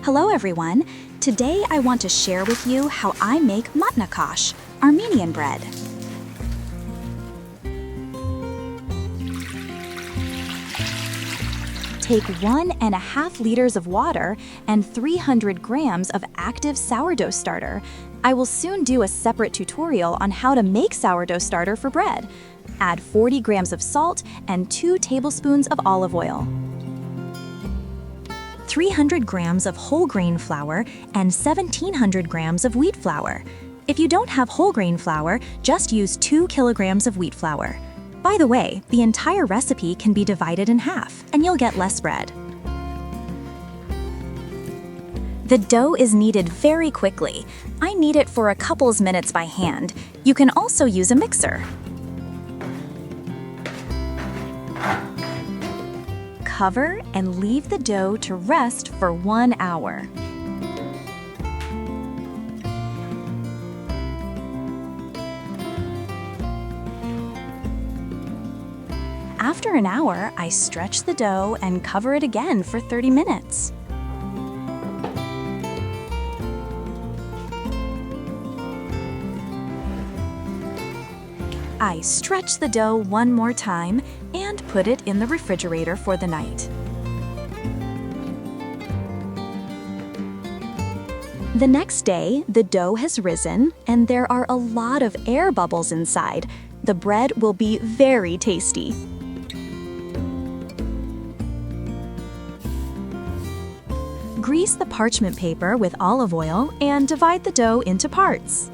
Hello everyone! Today I want to share with you how I make Matnakash, Armenian bread. Take 1.5 liters of water and 300 grams of active sourdough starter. I will soon do a separate tutorial on how to make sourdough starter for bread. Add 40 grams of salt and 2 tablespoons of olive oil. 300 grams of whole grain flour and 1,700 grams of wheat flour. If you don't have whole grain flour, just use 2 kilograms of wheat flour. By the way, the entire recipe can be divided in half, and you'll get less bread. The dough is kneaded very quickly. I knead it for a couple minutes by hand. You can also use a mixer. Cover and leave the dough to rest for 1 hour. After an hour, I stretch the dough and cover it again for 30 minutes. I stretch the dough one more time and put it in the refrigerator for the night. The next day, the dough has risen and there are a lot of air bubbles inside. The bread will be very tasty. Grease the parchment paper with olive oil and divide the dough into parts.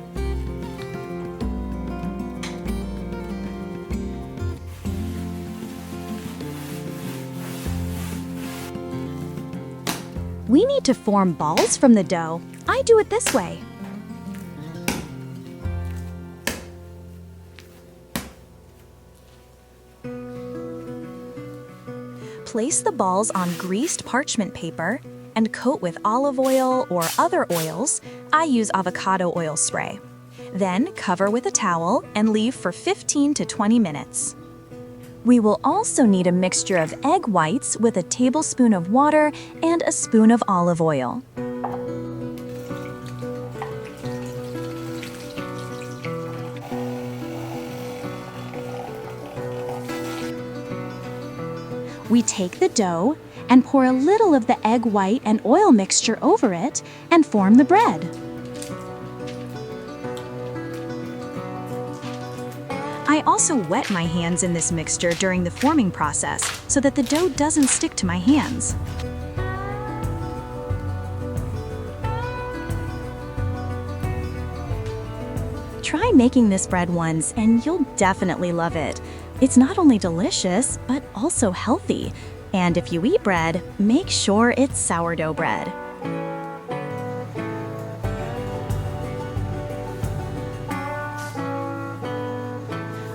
We need to form balls from the dough. I do it this way. Place the balls on greased parchment paper and coat with olive oil or other oils. I use avocado oil spray. Then cover with a towel and leave for 15 to 20 minutes. We will also need a mixture of egg whites with a tablespoon of water and a spoon of olive oil. We take the dough and pour a little of the egg white and oil mixture over it and form the bread. I also wet my hands in this mixture during the forming process so that the dough doesn't stick to my hands. Try making this bread once and you'll definitely love it. It's not only delicious, but also healthy. And if you eat bread, make sure it's sourdough bread.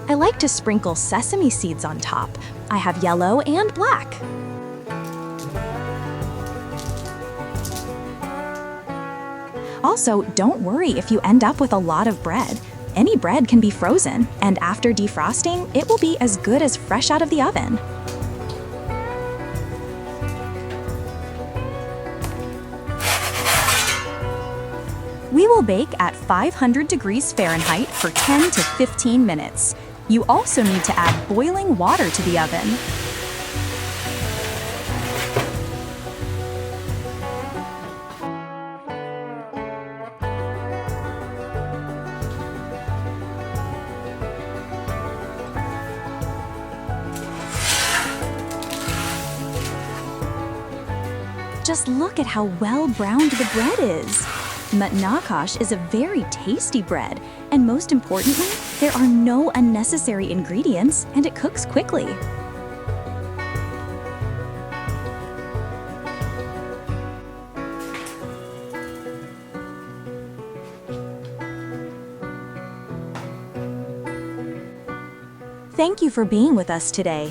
I like to sprinkle sesame seeds on top. I have yellow and black. Also, don't worry if you end up with a lot of bread. Any bread can be frozen, and after defrosting, it will be as good as fresh out of the oven. We will bake at 500 degrees Fahrenheit for 10 to 15 minutes. You also need to add boiling water to the oven. Just look at how well browned the bread is. Matnakash is a very tasty bread, and most importantly, there are no unnecessary ingredients and it cooks quickly. Thank you for being with us today.